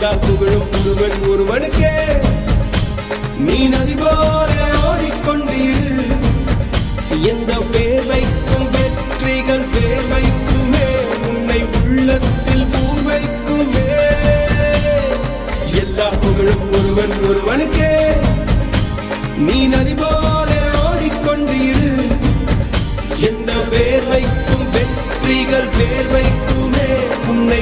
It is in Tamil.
எல்லா புகழும் ஒருவன் ஒருவனுக்கே. நீ நதி போல ஓடிக்கொண்டீர். எந்த பேர் வைக்கும் வெற்றிகள் பேர் வைக்குமே, உன்னை உள்ளத்தில் பூர் வைக்குமே. எல்லா புகழும் ஒருவன் ஒருவனுக்கே. நீ நதி போல ஓடிக்கொண்டீர். எந்த பேர் வைக்கும் வெற்றிகள் பேர் வைக்குமே, உன்னை